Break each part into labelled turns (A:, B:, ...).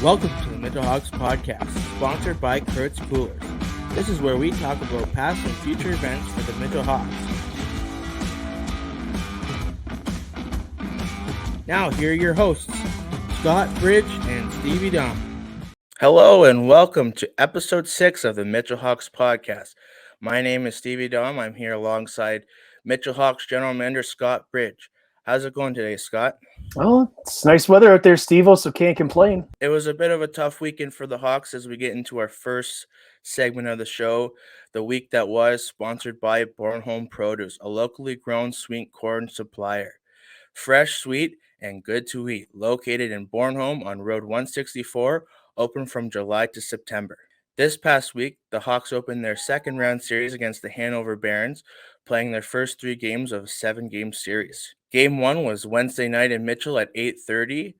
A: Welcome to the Mitchell Hawks Podcast, sponsored by Kurt's Coolers. This is where we talk about past and future events for the Mitchell Hawks. Now, here are your hosts, Scott Bridge and Stevie Dom. Hello and welcome to episode 6 of the Mitchell Hawks Podcast. My name is Stevie Dom. I'm here alongside Mitchell Hawks General Manager Scott Bridge. How's it going today, Scott?
B: Well, it's nice weather out there, Steve-o, so can't complain.
A: It was a bit of a tough weekend for the Hawks as we get into our first segment of the show. The week that was sponsored by Bornholm Produce, a locally grown sweet corn supplier. Fresh, sweet, and good to eat. Located in Bornholm on Road 164, open from July to September. This past week, the Hawks opened their second round series against the Hanover Barons, playing their first 3 games of a 7-game series. Game 1 was Wednesday night in Mitchell at 8:30.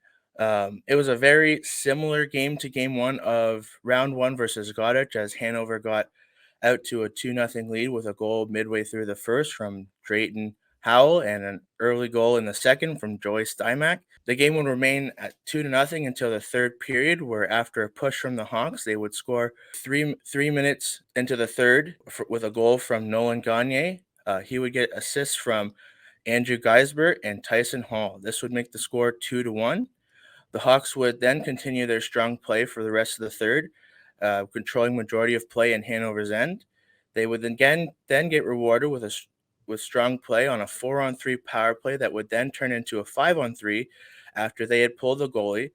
A: It was a very similar game to Game 1 of Round 1 versus Goddard, as Hanover got out to a 2-0 lead with a goal midway through the first from Drayton Howell and an early goal in the second from Joey Stymack. The game would remain at 2-0 until the third period, where after a push from the Hawks, they would score three minutes into the third with a goal from Nolan Gagne. He would get assists from Andrew Geisbert and Tyson Hall. This would make the score 2-1. The Hawks would then continue their strong play for the rest of the third, controlling majority of play in Hanover's end. They would then get rewarded with strong play on a 4-on-3 power play that would then turn into a 5-on-3 after they had pulled the goalie.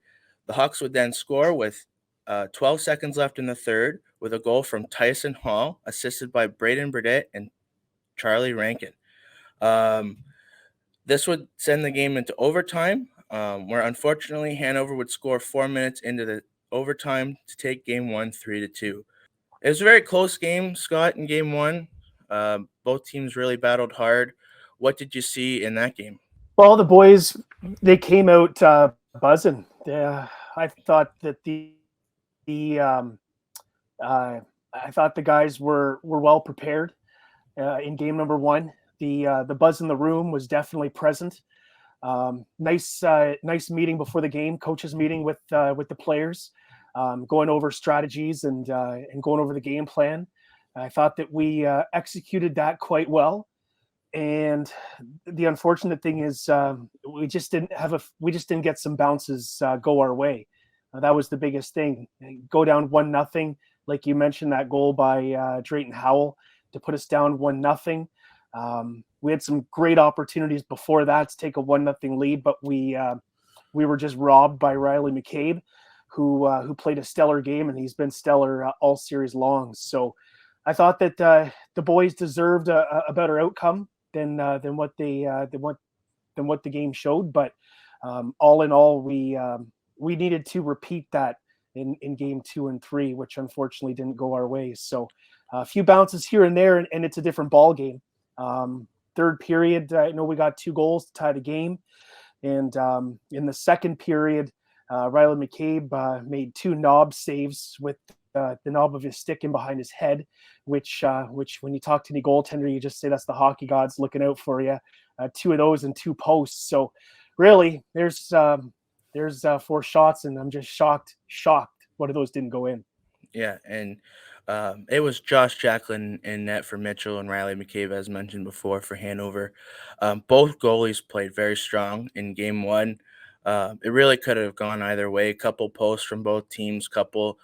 A: The Hawks would then score with 12 seconds left in the third with a goal from Tyson Hall, assisted by Braden Burdett and Charlie Rankin. This would send the game into overtime, where unfortunately Hanover would score 4 minutes into the overtime to take Game 1 3-2. It was a very close game, Scott, in Game 1. Both teams really battled hard. What did you see in that game?
B: Well, the boys, they came out buzzing. I thought that I thought the guys were well prepared in game number 1. The buzz in the room was definitely present. Nice meeting before the game, coaches meeting with the players, going over strategies and going over the game plan. I thought that we executed that quite well. And the unfortunate thing is we just didn't get some bounces go our way. That was the biggest thing. Go down 1-0, like you mentioned, that goal by Drayton Howell to put us down 1-0. We had some great opportunities before that to take a 1-0 lead, but we were just robbed by Riley McCabe, who played a stellar game, and he's been stellar all series long. So I thought that the boys deserved a better outcome than what the game showed. But all in all, we needed to repeat that in game 2 and 3, which unfortunately didn't go our way. So a few bounces here and there, and it's a different ball game. Third period, I know we got 2 goals to tie the game, and in the second period, Riley McCabe made 2 knob saves with the knob of his stick in behind his head, which when you talk to any goaltender, you just say that's the hockey gods looking out for you. 2 of those and 2 posts. So really, there's 4 shots, and I'm just shocked one of those didn't go in.
A: Yeah, and it was Josh Jacklin in net for Mitchell and Riley McCabe, as mentioned before, for Hanover. Both goalies played very strong in Game 1. It really could have gone either way. A couple posts from both teams, couple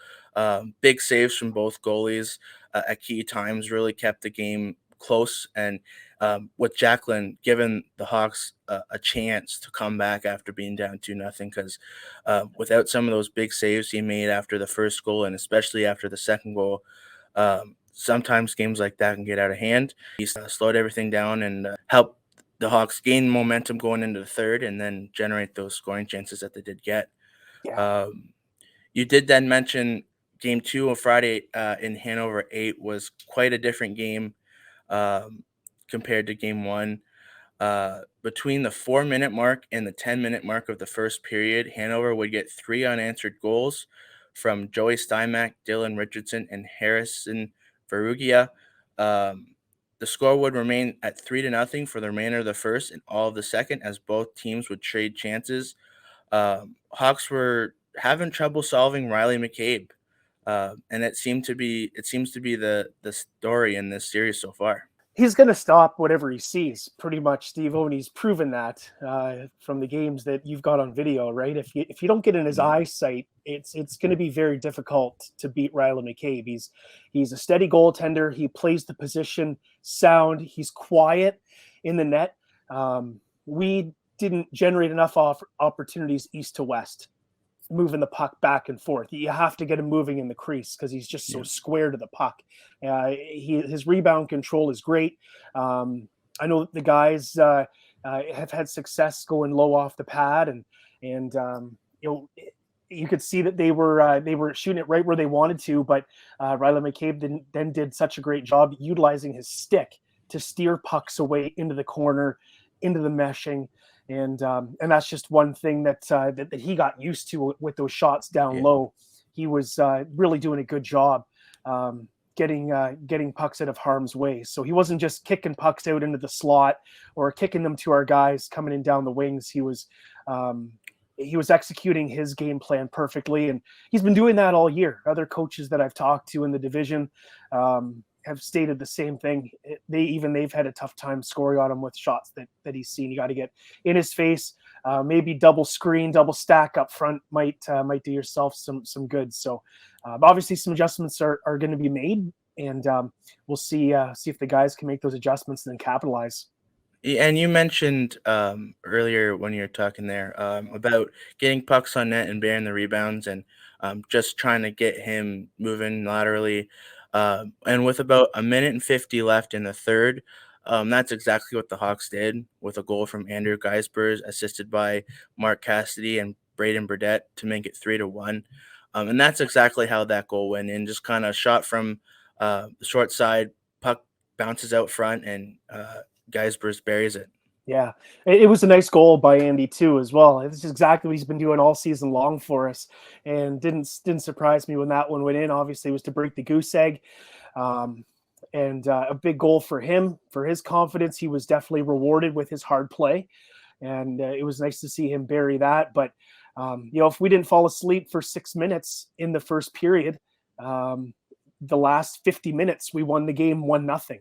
A: big saves from both goalies at key times really kept the game close. And with Jacklin giving the Hawks a chance to come back after being down 2-0, because without some of those big saves he made after the first goal, and especially after the second goal, sometimes games like that can get out of hand. He slowed everything down and helped the Hawks gain momentum going into the third and then generate those scoring chances that they did get.
B: Yeah.
A: You did then mention Game 2 on Friday in Hanover 8 was quite a different game compared to Game 1. Between the 4-minute mark and the 10-minute mark of the first period, Hanover would get 3 unanswered goals from Joey Stymack, Dylan Richardson, and Harrison Verrugia. The score would remain at 3-0 for the remainder of the first and all of the second, as both teams would trade chances. Hawks having trouble solving Riley McCabe, and it seems to be the story in this series so far.
B: He's going to stop whatever he sees, pretty much, Steve O, and he's proven that from the games that you've got on video, right? If you don't get in his
A: Yeah,
B: eyesight, it's going to be very difficult to beat Riley McCabe. He's a steady goaltender. He plays the position sound. He's quiet in the net. We didn't generate enough opportunities east to west, moving the puck back and forth. You have to get him moving in the crease because he's just so
A: yeah,
B: square to the puck. His rebound control is great. I know the guys have had success going low off the pad, and you could see that they were shooting it right where they wanted to, but Riley McCabe then did such a great job utilizing his stick to steer pucks away into the corner, into the meshing. And that's just one thing that he got used to with those shots down
A: yeah.
B: low. He was really doing a good job getting pucks out of harm's way. So he wasn't just kicking pucks out into the slot or kicking them to our guys coming in down the wings. He was executing his game plan perfectly, and he's been doing that all year. Other coaches that I've talked to in the division have stated the same thing. They've had a tough time scoring on him with shots that he's seen. You got to get in his face. Maybe double screen, double stack up front might do yourself some good. So obviously some adjustments are going to be made, and we'll see if the guys can make those adjustments and then capitalize.
A: And you mentioned earlier when you were talking there about getting pucks on net and bearing the rebounds and just trying to get him moving laterally. And with about a minute and 50 left in the third, that's exactly what the Hawks did with a goal from Andrew Geisbers, assisted by Mark Cassidy and Braden Burdett to make it 3-1. And that's exactly how that goal went in. Just kind of shot from the short side, puck bounces out front, and Geisbers buries it.
B: Yeah, it was a nice goal by Andy too, as well. It's exactly what he's been doing all season long for us, and didn't surprise me when that one went in. Obviously, it was to break the goose egg, and a big goal for him, for his confidence. He was definitely rewarded with his hard play, and it was nice to see him bury that. But if we didn't fall asleep for 6 minutes in the first period, the last 50 minutes we won the game 1-0.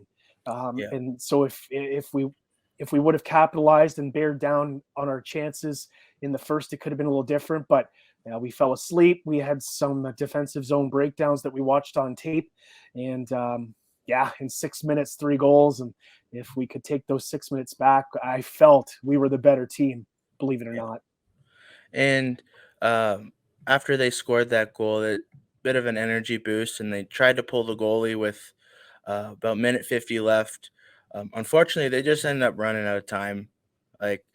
A: Yeah.
B: And so if we would have capitalized and bared down on our chances in the first, it could have been a little different. But we fell asleep. We had some defensive zone breakdowns that we watched on tape, and in 6 minutes, 3 goals. And if we could take those 6 minutes back, I felt we were the better team, believe it or
A: Yeah.
B: not.
A: And after they scored that goal, a bit of an energy boost, and they tried to pull the goalie with about minute 50 left. Unfortunately, they just ended up running out of time. Like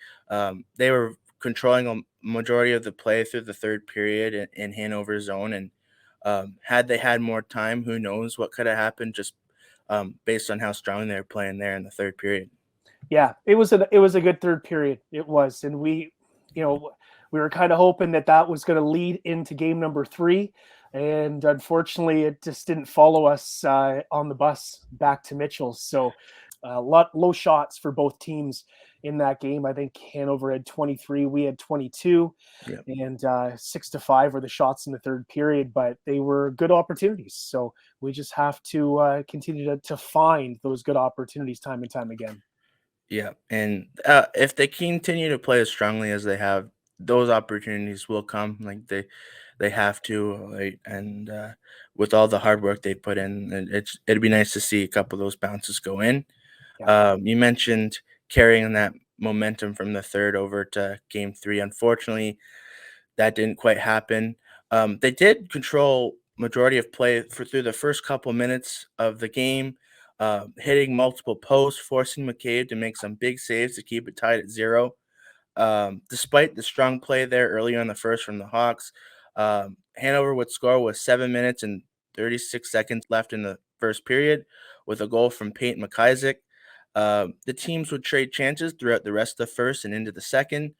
A: they were controlling a majority of the play through the third period in Hanover's zone, and had they had more time, who knows what could have happened? Just based on how strong they were playing there in the third period.
B: Yeah, it was a good third period. It was, and we were kind of hoping that was going to lead into game number 3, and unfortunately, it just didn't follow us on the bus back to Mitchell's. So, a lot low shots for both teams in that game. I think Hanover had 23, we had 22,
A: Yeah.
B: and 6-5 were the shots in the third period, but they were good opportunities. So we just have to continue to find those good opportunities time and time again.
A: Yeah, and if they continue to play as strongly as they have, those opportunities will come. Like they have to, like, and with all the hard work they put in, it'd be nice to see a couple of those bounces go in.
B: Yeah.
A: You mentioned carrying that momentum from the third over to game 3. Unfortunately, that didn't quite happen. They did control majority of play through the first couple minutes of the game, hitting multiple posts, forcing McCabe to make some big saves to keep it tied at 0. Despite the strong play there earlier in the first from the Hawks, Hanover would score with 7 minutes and 36 seconds left in the first period with a goal from Peyton McIsaac. The teams would trade chances throughout the rest of the first and into the second.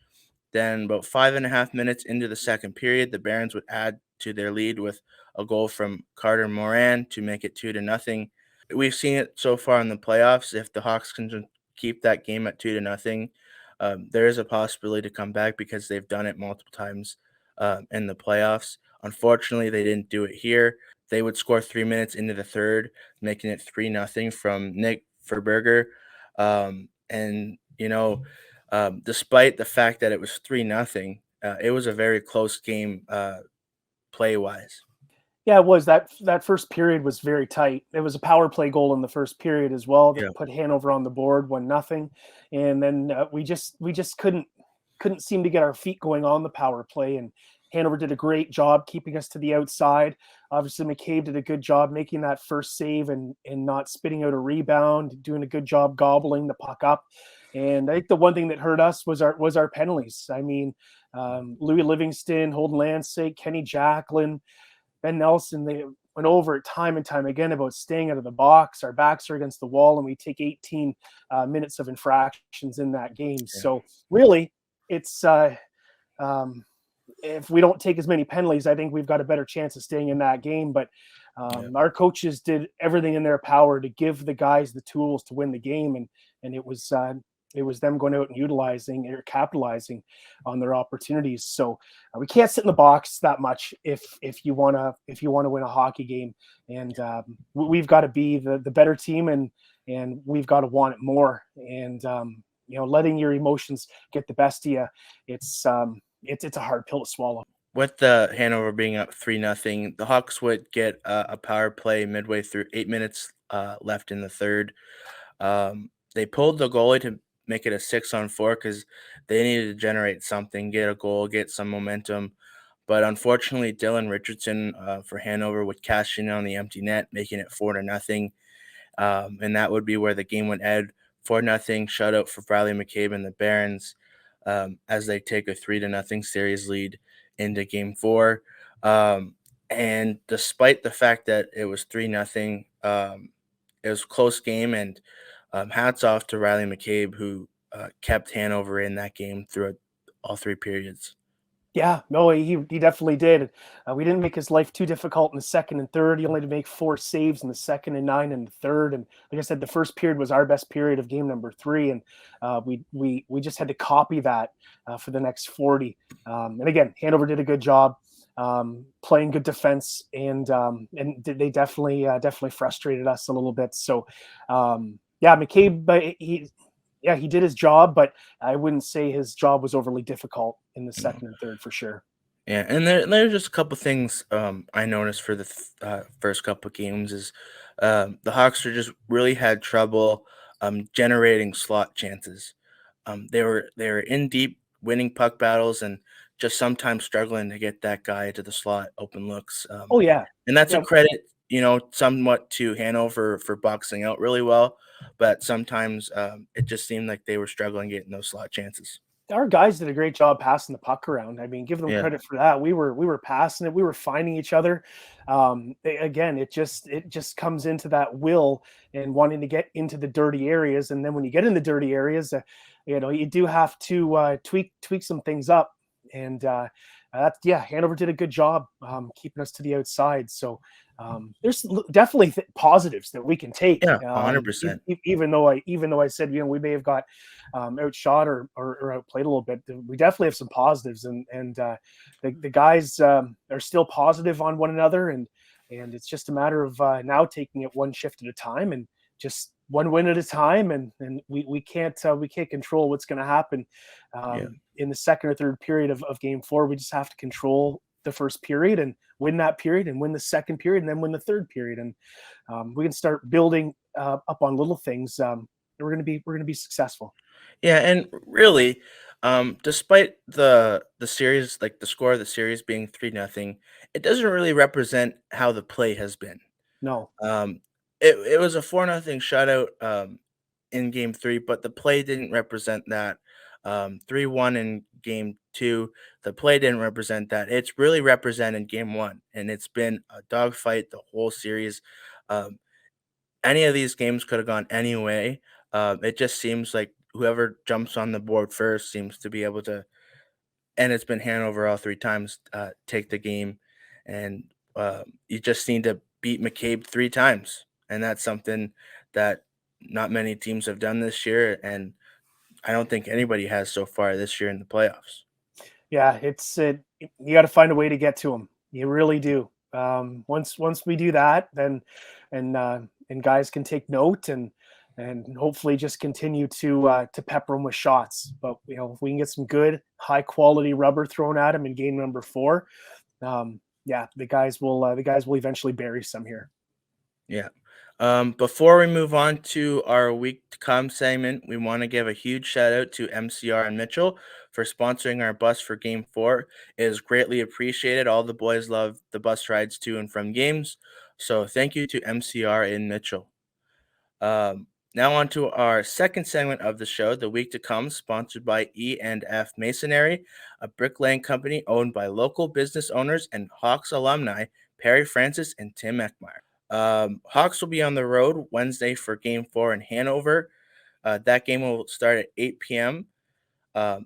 A: Then, about 5.5 minutes into the second period, the Barons would add to their lead with a goal from Carter Moran to make it 2-0. We've seen it so far in the playoffs. If the Hawks can keep that game at 2-0, there is a possibility to come back because they've done it multiple times in the playoffs. Unfortunately, they didn't do it here. They would score 3 minutes into the third, making it 3-0 from Nick Verberger. And despite the fact that it was 3-0, it was a very close game play wise.
B: Yeah, it was that first period was very tight. There was a power play goal in the first period as well
A: Yeah,
B: that put Hanover on the board 1-0, and then we just couldn't seem to get our feet going on the power play. And Hanover did a great job keeping us to the outside. Obviously, McCabe did a good job making that first save and not spitting out a rebound, doing a good job gobbling the puck up. And I think the one thing that hurt us was our penalties. I mean, Louie Livingston, Holden Lansake, Kenny Jacklin, Ben Nelson, they went over it time and time again about staying out of the box. Our backs are against the wall, and we take 18 minutes of infractions in that game.
A: yeah,
B: So really, it's um, if we don't take as many penalties, I think we've got a better chance of staying in that game. But
A: yeah.
B: our coaches did everything in their power to give the guys the tools to win the game, and it was them going out and utilizing or capitalizing on their opportunities. So we can't sit in the box that much if you want to win a hockey game, and we've got to be the better team, and we've got to want it more. And letting your emotions get the best of you, it's a hard pill to swallow.
A: With the Hanover being up 3-0, the Hawks would get a power play midway through, 8 minutes left in the third. They pulled the goalie to make it a 6-on-4 because they needed to generate something, get a goal, get some momentum. But unfortunately, Dylan Richardson for Hanover would cash in on the empty net, making it 4-0. And that would be where the game would end. 4-0 shutout for Riley McCabe and the Barons as they take a 3-0 series lead into Game 4. And despite the fact that it was 3-0, it was a close game, and hats off to Riley McCabe, who kept Hanover in that game throughout all three periods.
B: Yeah, no, he definitely did. We didn't make his life too difficult in the second and third. He only had to make 4 saves in the second and 9 in the third. And like I said, the first period was our best period of game number 3, and we just had to copy that for the next 40. And again, Hanover did a good job playing good defense, and they definitely frustrated us a little bit. So yeah, McCabe, he did his job, but I wouldn't say his job was overly difficult in the second and third for sure.
A: Yeah, and there's just a couple things I noticed for the first couple games is the Hawks are just really had trouble generating slot chances. They were in deep winning puck battles and just sometimes struggling to get that guy to the slot open looks.
B: Oh yeah,
A: And that's a
B: yeah.
A: credit, somewhat to Hanover for boxing out really well, but sometimes it just seemed like they were struggling getting those slot chances.
B: Our guys did a great job passing the puck around. I mean, give them
A: Yeah,
B: credit for that. We were passing it. We were finding each other. Again, it just comes into that will and wanting to get into the dirty areas. And then when you get in the dirty areas, you do have to tweak some things up. And Hanover did a good job keeping us to the outside. So there's definitely positives that we can take.
A: yeah, 100%.
B: Even though I said we may have got outshot or outplayed a little bit, we definitely have some positives, and the guys are still positive on one another, and it's just a matter of now taking it one shift at a time and just one win at a time, and we can't control what's going to happen
A: Yeah.
B: in the second or third period of game 4. We just have to control the first period and win that period, and win the second period, and then win the third period, and we can start building up on little things. We're gonna be successful.
A: Yeah, and really, despite the series, like the score of the series being 3-0, it doesn't really represent how the play has been.
B: No.
A: Um, it was a 4-0 shutout in game 3, but the play didn't represent that. 3-1 in game 2, the play didn't represent that. It's really represented game 1, and it's been a dogfight the whole series. Um, any of these games could have gone any way. It just seems like whoever jumps on the board first seems to be able to, and it's been Hanover all 3 times, take the game. And you just need to beat McCabe 3 times. And that's something that not many teams have done this year. And I don't think anybody has so far this year in the playoffs.
B: Yeah, you got to find a way to get to them. You really do. Once we do that, then and guys can take note and hopefully just continue to pepper them with shots. But if we can get some good high quality rubber thrown at them in game number 4, yeah, the guys will eventually bury some here.
A: Yeah. Before we move on to our week to come segment, we want to give a huge shout out to MCR and Mitchell for sponsoring our bus for Game 4. It is greatly appreciated. All the boys love the bus rides to and from games. So thank you to MCR and Mitchell. Now on to our second segment of the show, the week to come, sponsored by E&F Masonry, a bricklaying company owned by local business owners and Hawks alumni Perry Francis and Tim Eckmeyer. Hawks will be on the road Wednesday for Game 4 in Hanover. That game will start at 8 p.m.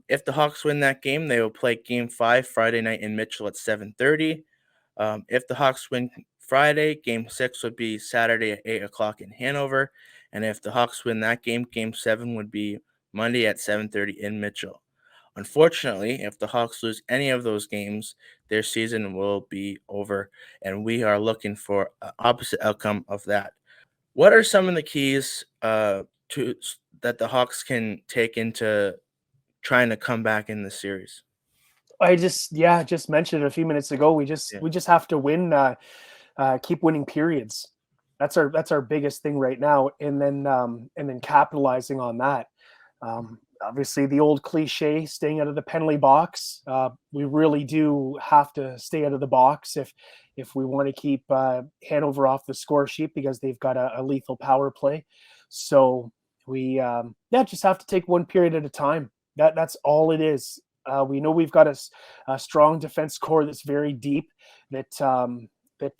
A: If the Hawks win that game, they will play Game 5 Friday night in Mitchell at 7:30. If the Hawks win Friday, Game 6 would be Saturday at 8 o'clock in Hanover. And if the Hawks win that game, Game 7 would be Monday at 7:30 in Mitchell. Unfortunately, if the Hawks lose any of those games, their season will be over, and we are looking for an opposite outcome of that. What are some of the keys that the Hawks can take into trying to come back in the series?
B: I just mentioned it a few minutes ago. We just
A: Yeah,
B: we just have to win, keep winning periods. That's our biggest thing right now, and then capitalizing on that. Obviously, the old cliche, staying out of the penalty box. We really do have to stay out of the box if we want to keep Hanover off the score sheet because they've got a lethal power play. So we just have to take one period at a time. That's all it is. We know we've got a strong defense core that's very deep that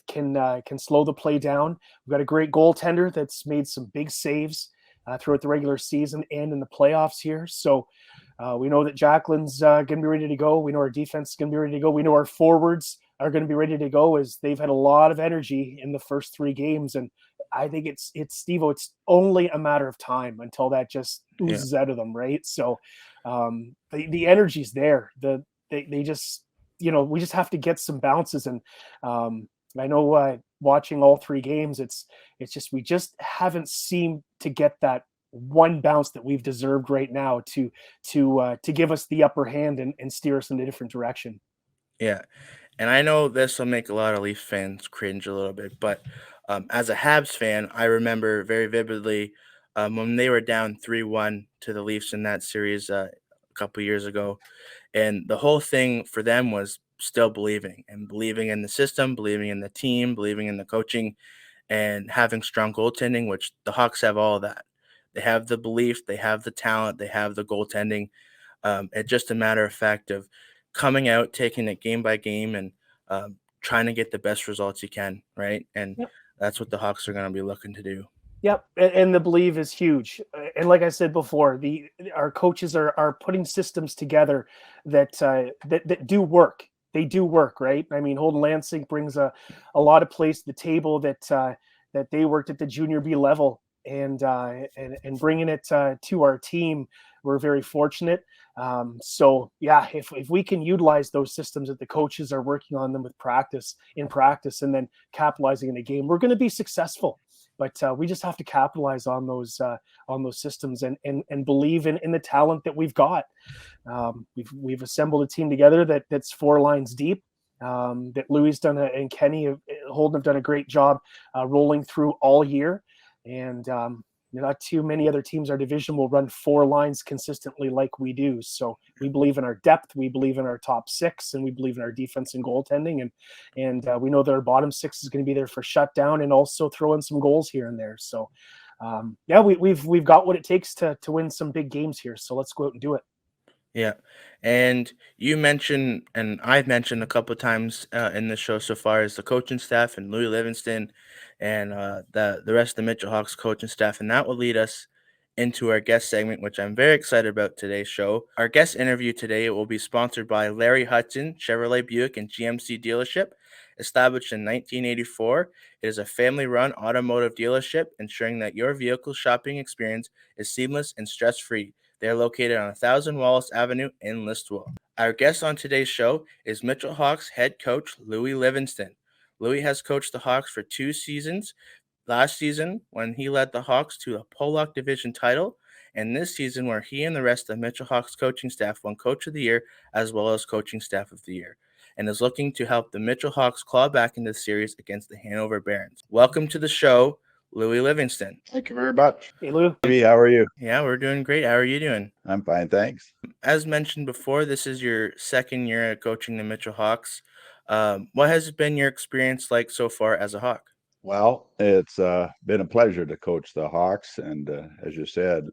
B: can slow the play down. We've got a great goaltender that's made some big saves throughout the regular season and in the playoffs here. So we know that Jacqueline's going to be ready to go. We know our defense is going to be ready to go. We know our forwards are going to be ready to go as they've had a lot of energy in the first 3 games. And I think it's Steve-O, it's only a matter of time until that just
A: yeah,
B: oozes out of them, right? So the energy's there. They just, we just have to get some bounces. And I know watching all 3 games, it's just we just haven't seemed to get that one bounce that we've deserved right now to give us the upper hand and steer us in a different direction.
A: yeah. And I know this will make a lot of Leaf fans cringe a little bit, but as a Habs fan, I remember very vividly when they were down 3-1 to the Leafs in that series a couple years ago. And the whole thing for them was still believing and believing in the system, believing in the team, believing in the coaching, and having strong goaltending, which the Hawks have all of that. They have the belief, they have the talent, they have the goaltending. It's just a matter of fact of coming out, taking it game by game, and trying to get the best results you can, right? And
B: Yep.
A: that's what the Hawks are going to be looking to do.
B: Yep, and the belief is huge. And like I said before, the our coaches are putting systems together that do work. They do work, right? I mean, Holden Lansing brings a lot of place to the table that they worked at the junior B level, and bringing it to our team, we're very fortunate. So yeah, if we can utilize those systems that the coaches are working on them with in practice, and then capitalizing in a game, we're going to be successful. But we just have to capitalize on those systems and believe in the talent that we've got. We've assembled a team together that's 4 lines deep. That Louie's done and Holden have done a great job rolling through all year, and not too many other teams our division will run 4 lines consistently like we do. So we believe in our depth, we believe in our top 6, and we believe in our defense and goaltending, and we know that our bottom 6 is going to be there for shutdown and also throw in some goals here and there. So yeah, we've got what it takes to win some big games here. So let's go out and do it.
A: Yeah. And you mentioned, and I've mentioned a couple of times in the show so far, is the coaching staff and Louie Livingston and the rest of the Mitchell Hawks coaching staff. And that will lead us into our guest segment, which I'm very excited about today's show. Our guest interview today will be sponsored by Larry Hudson Chevrolet Buick and GMC dealership. Established in 1984, it is a family run automotive dealership ensuring that your vehicle shopping experience is seamless and stress free. They are located on 1000 Wallace Avenue in Listowel. Our guest on today's show is Mitchell Hawks head coach Louie Livingston. Louie has coached the Hawks for 2 seasons. Last season, when he led the Hawks to a Pollock Division title, and this season, where he and the rest of Mitchell Hawks coaching staff won Coach of the Year as well as Coaching Staff of the Year, and is looking to help the Mitchell Hawks claw back into the series against the Hanover Barons. Welcome to the show, Louie Livingston.
C: Thank you very much.
B: Hey, Lou.
C: Louie, how are you?
A: Yeah, we're doing great. How are you doing?
C: I'm fine, thanks.
A: As mentioned before, this is your second year at coaching the Mitchell Hawks. What has been your experience like so far as a Hawk?
C: Well, it's been a pleasure to coach the Hawks, and as you said,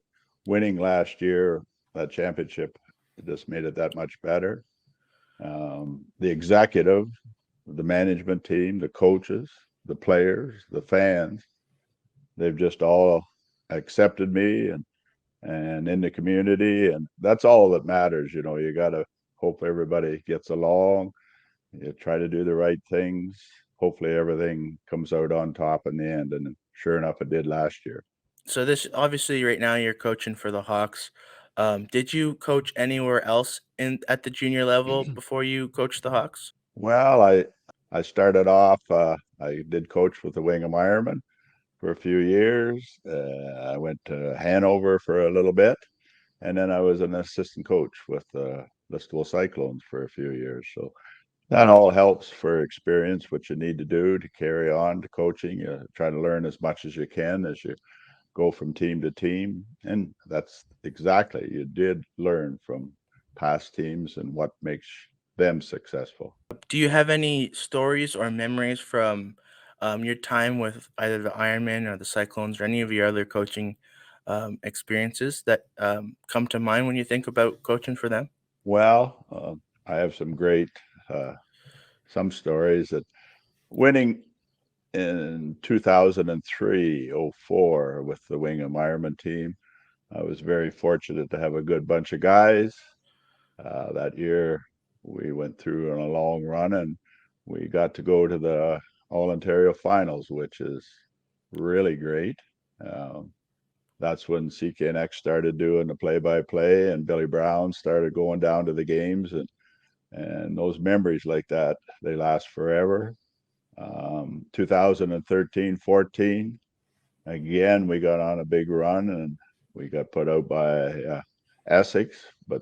C: winning last year, that championship just made it that much better. The executive, the management team, the coaches, the players, the fans, they've just all accepted me and in the community, and that's all that matters. You got to hope everybody gets along. You try to do the right things. Hopefully everything comes out on top in the end, and sure enough, it did last year.
A: So this obviously right now you're coaching for the Hawks. Did you coach anywhere else in at the junior level before you coached the Hawks?
C: Well, I started off. I did coach with the Wingham Ironmen for a few years. I went to Hanover for a little bit, and then I was an assistant coach with the Listowel Cyclones for a few years. So that all helps for experience, what you need to do to carry on to coaching. You try to learn as much as you can as you go from team to team. And that's exactly, you did learn from past teams and what makes them successful.
A: Do you have any stories or memories from your time with either the Ironman or the Cyclones or any of your other coaching experiences that come to mind when you think about coaching for them?
C: Well, I have uh, some stories that winning in 2003, '04 with the Wingham Ironman team. I was very fortunate to have a good bunch of guys. That year, we went through on a long run, and we got to go to the All Ontario Finals, which is really great. Um, that's when CKNX started doing the play-by-play, and Billy Brown started going down to the games, and those memories like that, they last forever. 2013-14, again, we got on a big run, and we got put out by Essex, but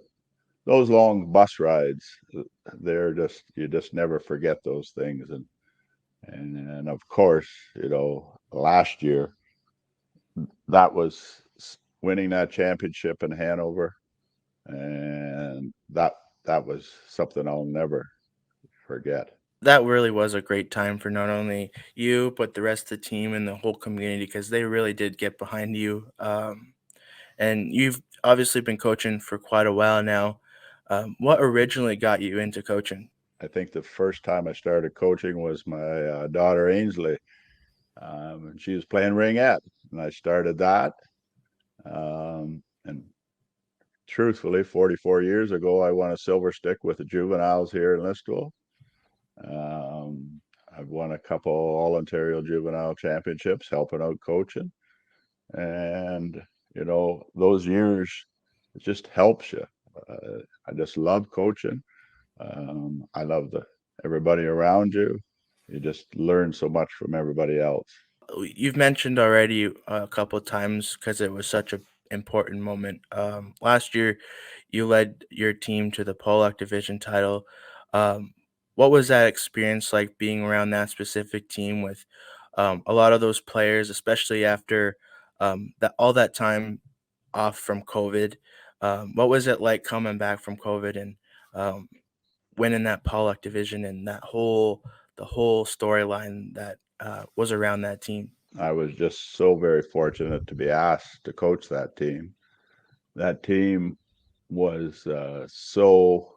C: those long bus rides, they're just, you just never forget those things. And of course, last year, that was winning that championship in Hanover, and that was something I'll never forget.
A: That really was a great time for not only you but the rest of the team and the whole community because they really did get behind you. And you've obviously been coaching for quite a while now. What originally got you into coaching?
C: I think the first time I started coaching was my daughter Ainsley, and she was playing ringette, and I started that. And truthfully, 44 years ago, I won a silver stick with the juveniles here in Listowel. Um, I've won a couple All Ontario Juvenile Championships helping out coaching. And, those years, it just helps you. I just love coaching. I love everybody around you. You just learn so much from everybody else.
A: You've mentioned already a couple of times because it was such a important moment. Last year, you led your team to the Pollock Division title. Um, what was that experience like being around that specific team with a lot of those players, especially after that all that time off from COVID? What was it like coming back from COVID and um, winning that Pollock Division and the whole storyline that was around that team?
C: I was just so very fortunate to be asked to coach that team. That team was so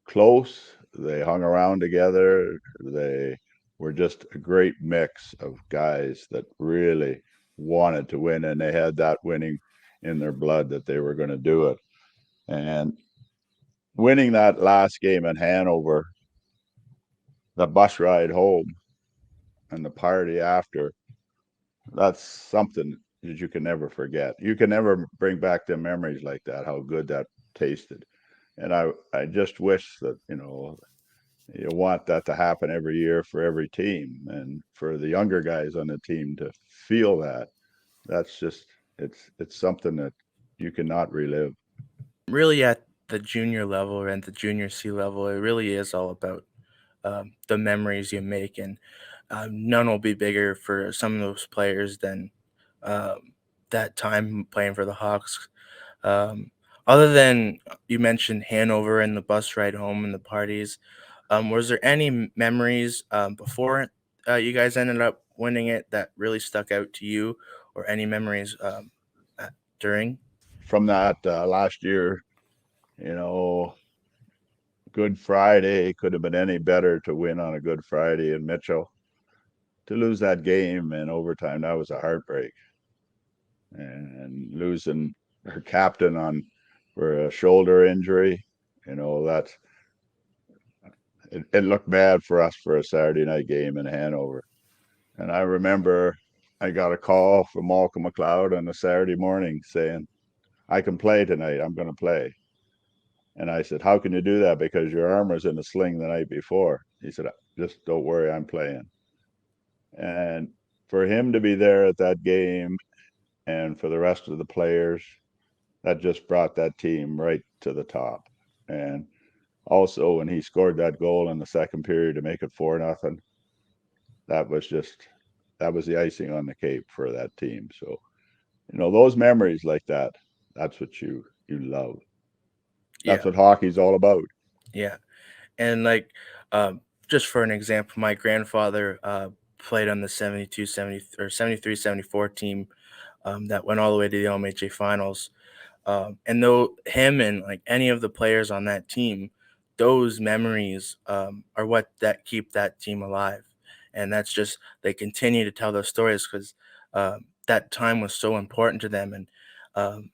C: close. They hung around together. They were just a great mix of guys that really wanted to win, and they had that winning in their blood that they were going to do it. And winning that last game in Hanover, the bus ride home and the party after, that's something that you can never forget. You can never bring back the memories like that, how good that tasted. And I just wish that, you want that to happen every year for every team, and for the younger guys on the team to feel that. That's just it's something that you cannot relive.
A: Really, at the junior level and the junior C level, it really is all about the memories you make, and none will be bigger for some of those players than um, that time playing for the Hawks. Um, Other than you mentioned Hanover and the bus ride home and the parties, was there any memories before you guys ended up winning it that really stuck out to you, or any memories during?
C: From that last year, you know, Good Friday could have been any better to win on a Good Friday in Mitchell. To lose that game in overtime, that was a heartbreak. And losing her captain on for a shoulder injury, that it looked bad for us for a Saturday night game in Hanover. And I remember I got a call from Malcolm McLeod on a Saturday morning saying, I can play tonight. I'm going to play. And I said, how can you do that? Because your arm was in a sling the night before. He said, just don't worry, I'm playing. And for him to be there at that game, and for the rest of the players, that just brought that team right to the top. And also when he scored that goal in the second period to make it 4-0, that was just that was the icing on the cake for that team. So, those memories like that, that's what you love. That's
A: Yeah,
C: what hockey's all about.
A: yeah. And like, just for an example, my grandfather played on the 72, 70 or 73, 74 team that went all the way to the LMHA finals. And though him and like any of the players on that team, those memories are what that keep that team alive. And that's just, they continue to tell those stories because that time was so important to them. And um,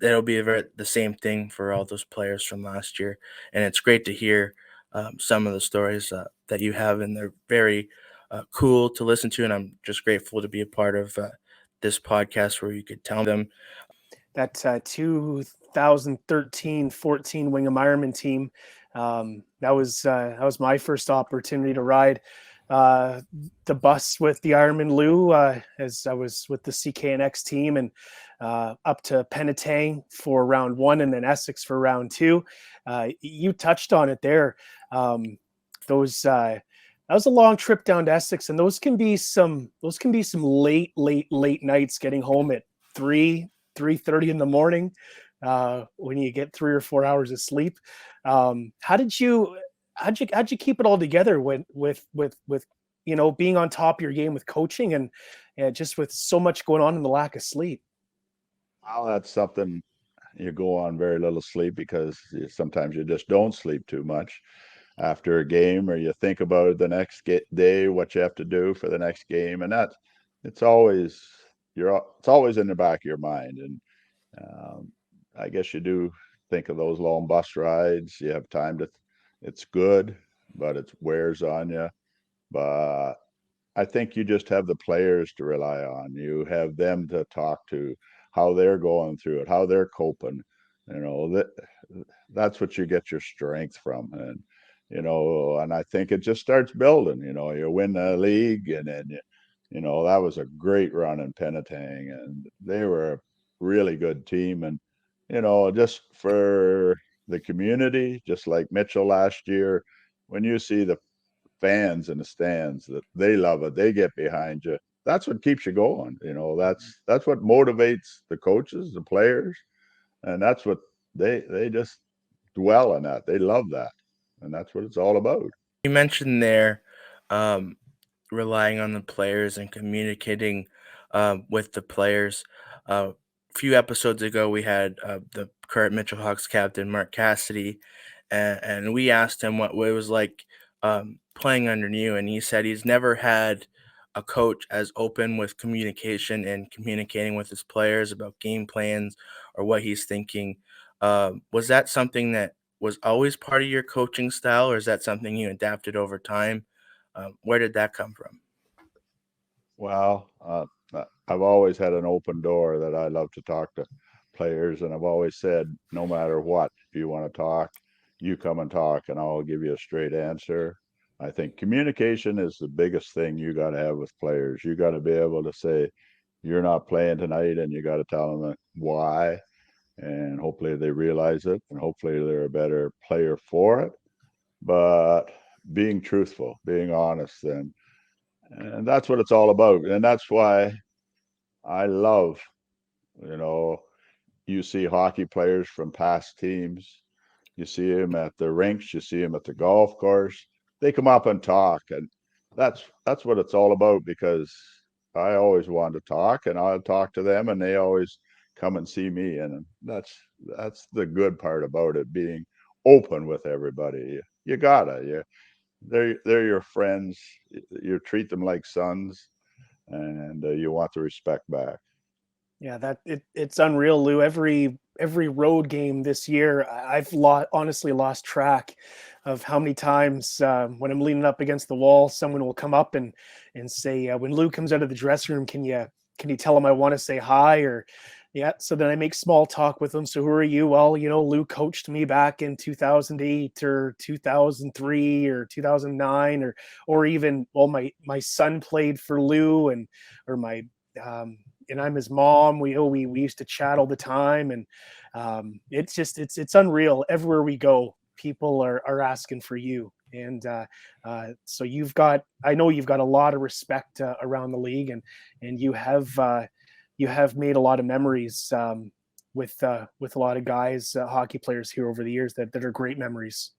A: it'll be the same thing for all those players from last year. And it's great to hear some of the stories that you have, and they're very cool to listen to. And I'm just grateful to be a part of this podcast where you could tell them.
B: That 2013-14 Wingham Ironman team. That was my first opportunity to ride uh, the bus with the Ironman Lou, as I was with the CKNX team, and up to Penetang for round one, and then Essex for round two. You touched on it there. Those That was a long trip down to Essex, and those can be some late nights getting home at 3:30 in the morning, when you get 3 or 4 hours of sleep. How'd you keep it all together with being on top of your game with coaching, and just with so much going on and the lack of sleep?
C: Well, that's something you go on very little sleep because sometimes you just don't sleep too much after a game, or you think about it the next day, what you have to do for the next game, and that it's always it's always in the back of your mind. And um, I guess you do think of those long bus rides. You have time to. It's good, but it wears on you. But I think you just have the players to rely on. You have them to talk to, how they're going through it, how they're coping. That that's what you get your strength from. And I think it just starts building. You win the league, and then that was a great run in Penetang, and they were a really good team. And just for the community, just like Mitchell last year, when you see the fans in the stands, that they love it, they get behind you, that's what keeps you going. That's what motivates the coaches, the players, and that's what they just dwell on. That they love that, and that's what it's all about.
A: You mentioned there um, relying on the players and communicating with the players. A few episodes ago, we had the current Mitchell Hawks captain, Mark Cassidy, and we asked him what it was like playing under you. And he said he's never had a coach as open with communication and communicating with his players about game plans or what he's thinking. Was that something that was always part of your coaching style, or is that something you adapted over time? Where did that come from?
C: Well, I've always had an open door, that I love to talk to players, and I've always said, no matter what, if you want to talk, you come and talk and I'll give you a straight answer. I think communication is the biggest thing you got to have with players. You got to be able to say, you're not playing tonight, and you got to tell them why. And hopefully they realize it, and hopefully they're a better player for it. But being truthful, being honest, and that's what it's all about. And that's why I love, you know, you see hockey players from past teams. You see them at the rinks. You see them at the golf course. They come up and talk, and that's what it's all about. Because I always want to talk, and I'll talk to them, and they always come and see me, and that's the good part about it, being open with everybody. You gotta, they're your friends. You treat them like sons, and you want the respect back.
B: Yeah, it's unreal, Lou. Every road game this year, I've honestly lost track of how many times when I'm leaning up against the wall, someone will come up and say, when Lou comes out of the dressing room, can you tell him I want to say hi? Or yeah, so then I make small talk with them. So who are you? Well, Lou coached me back in 2008 or 2003 or 2009, or even, well, my son played for Lou, and or my and I'm his mom. We used to chat all the time, and it's unreal. Everywhere we go, people are asking for you, and so I know you've got a lot of respect around the league, and you have made a lot of memories with a lot of guys, hockey players here over the years that are great memories.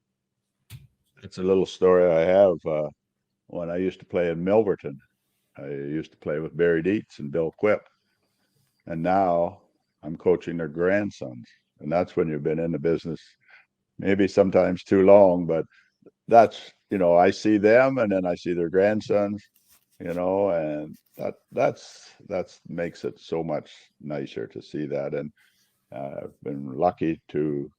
C: It's a little story I have. When I used to play in Milverton, I used to play with Barry Dietz and Bill Quip. And now I'm coaching their grandsons. And that's when you've been in the business, maybe sometimes too long, but that's, I see them and then I see their grandsons, and that's makes it so much nicer to see that. And I've been lucky to,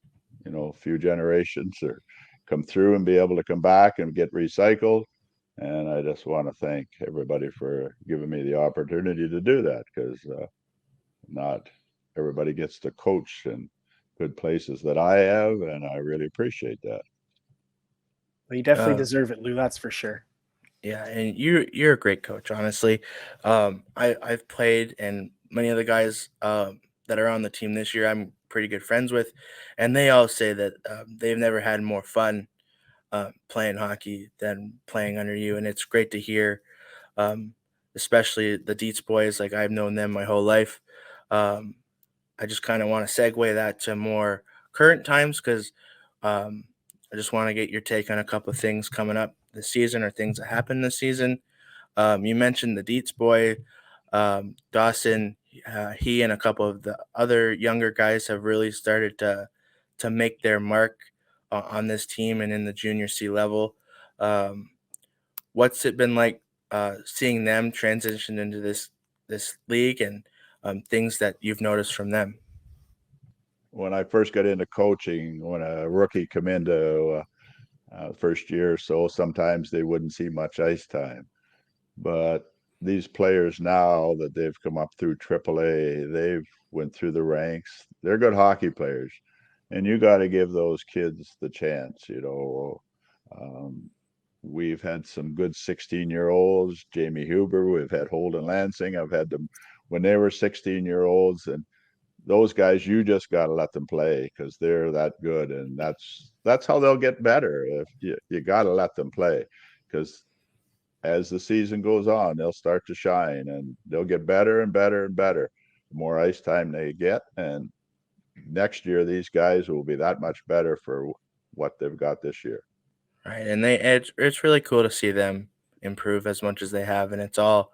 C: a few generations or come through and be able to come back and get recycled. And I just want to thank everybody for giving me the opportunity to do that, because not everybody gets to coach in good places that I have, and I really appreciate that.
B: Well, you definitely
A: Uh,
B: deserve it, Lou. That's for sure.
A: yeah, and you're a great coach, honestly. I've played, and many of the guys that are on the team this year, I'm pretty good friends with, and they all say that they've never had more fun playing hockey than playing under you, and it's great to hear. Um, Especially the Dietz boys, like I've known them my whole life. Um, I just kind of want to segue that to more current times because um, I just want to get your take on a couple of things coming up this season or things that happened this season. You mentioned the Dietz boy, Dawson. He and a couple of the other younger guys have really started to make their mark on this team and in the junior C level. Um, what's it been like seeing them transition into this league and things that you've noticed from them?
C: When I first got into coaching, when a rookie come into first year or so, sometimes they wouldn't see much ice time. But these players now that they've come up through AAA, they've went through the ranks. They're good hockey players, and you got to give those kids the chance. Um, we've had some good 16-year-olds. Jamie Huber. We've had Holden Lansing. I've had them when they were 16-year-olds, and those guys, you just got to let them play because they're that good, and that's how they'll get better. If you got to let them play, because as the season goes on, they'll start to shine and they'll get better and better and better. The more ice time they get, and next year these guys will be that much better for what they've got this year.
A: Right, and it's really cool to see them improve as much as they have, and it's all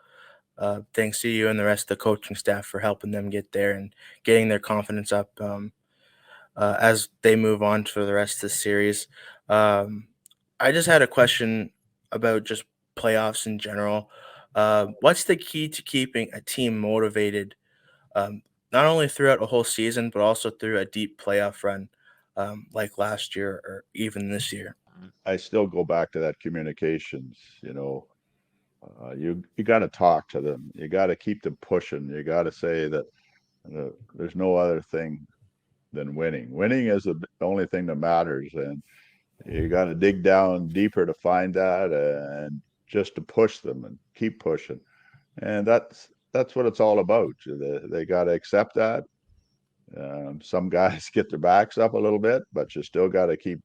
A: thanks to you and the rest of the coaching staff for helping them get there and getting their confidence up as they move on for the rest of the series. Um, I just had a question about just playoffs in general. What's the key to keeping a team motivated, not only throughout a whole season, but also through a deep playoff run like last year or even this year?
C: I still go back to that communications. You got to talk to them. You got to keep them pushing. You got to say that there's no other thing than winning. Winning is the only thing that matters, and you got to dig down deeper to find that, and just to push them and keep pushing. And that's what it's all about. They got to accept that. Some guys get their backs up a little bit, but you still got to keep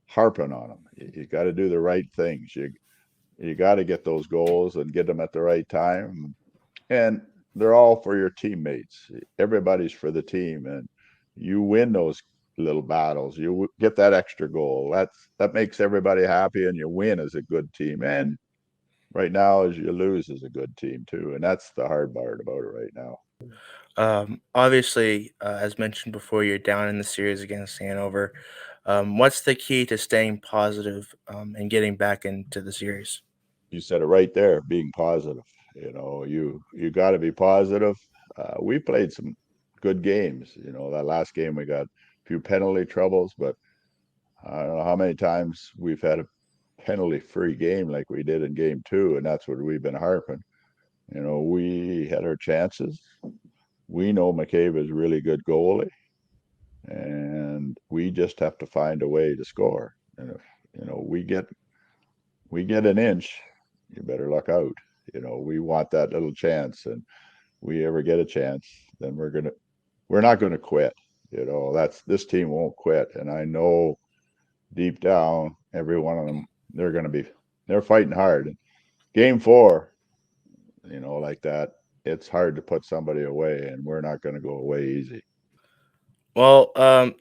C: harping on them. You got to do the right things. You got to get those goals and get them at the right time. And they're all for your teammates. Everybody's for the team, and you win those little battles. You get that extra goal. That makes everybody happy, and you win as a good team. And right now, as you lose as a good team too, and that's the hard part about it right now.
A: Obviously, as mentioned before, you're down in the series against Hanover. What's the key to staying positive and getting back into the series?
C: You said it right there, being positive. You got to be positive. We played some good games. That last game we got a few penalty troubles, but I don't know how many times we've had a penalty-free game like we did in game 2, and that's what we've been harping. We had our chances. We know McCabe is a really good goalie, and we just have to find a way to score. And if we get an inch, you better look out. We want that little chance, and we ever get a chance, then we're not gonna quit. This team won't quit, and I know deep down, every one of them, they're fighting hard. And game 4, like that, it's hard to put somebody away, and we're not going to go away easy.
A: Well,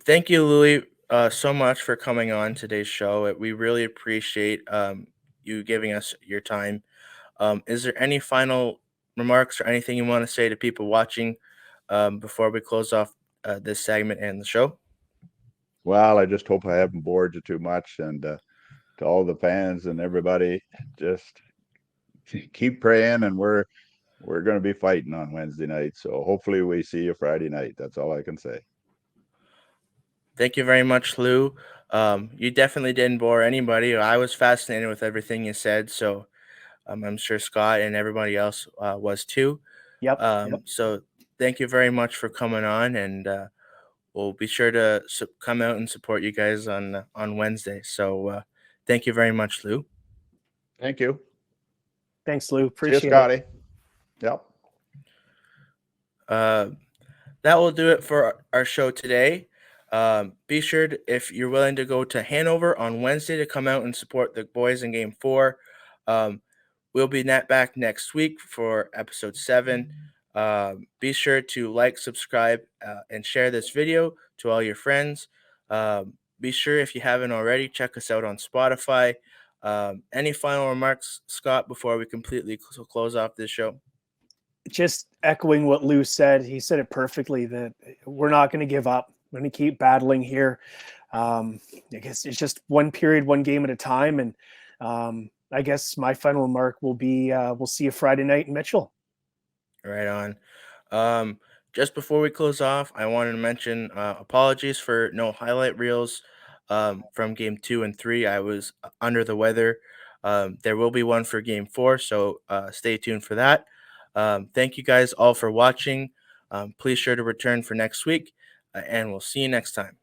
A: thank you, Louie, so much for coming on today's show. We really appreciate you giving us your time. Is there any final remarks or anything you want to say to people watching before we close off this segment and the show?
C: Well, I just hope I haven't bored you too much, and to all the fans and everybody, just keep praying, and we're going to be fighting on Wednesday night. So hopefully we see you Friday night. That's all I can say.
A: Thank you very much, Lou. You definitely didn't bore anybody. I was fascinated with everything you said, so I'm sure Scott and everybody else was too.
B: Yep.
A: So thank you very much for coming on, and we'll be sure to come out and support you guys on Wednesday. So thank you very much, Lou.
C: Thank you.
B: Thanks, Lou.
C: See you,
B: Appreciate
C: Scotty.
B: it.
C: Yep.
A: That will do it for our show today. Be sure to, if you're willing to go to Hanover on Wednesday, to come out and support the boys in Game 4. We'll be back next week for episode 7. Be sure to like, subscribe, and share this video to all your friends. Be sure, if you haven't already, check us out on Spotify. Any final remarks, Scott, before we completely close off this show?
B: Just echoing what Lou said. He said it perfectly, that we're not going to give up. We're going to keep battling here. I guess it's just one period, one game at a time. And I guess my final remark will be, we'll see you Friday night in Mitchell.
A: Right on. Just before we close off, I wanted to mention apologies for no highlight reels from game 2 and 3. I was under the weather. There will be one for game 4, so stay tuned for that. Thank you guys all for watching. Please sure to return for next week, and we'll see you next time.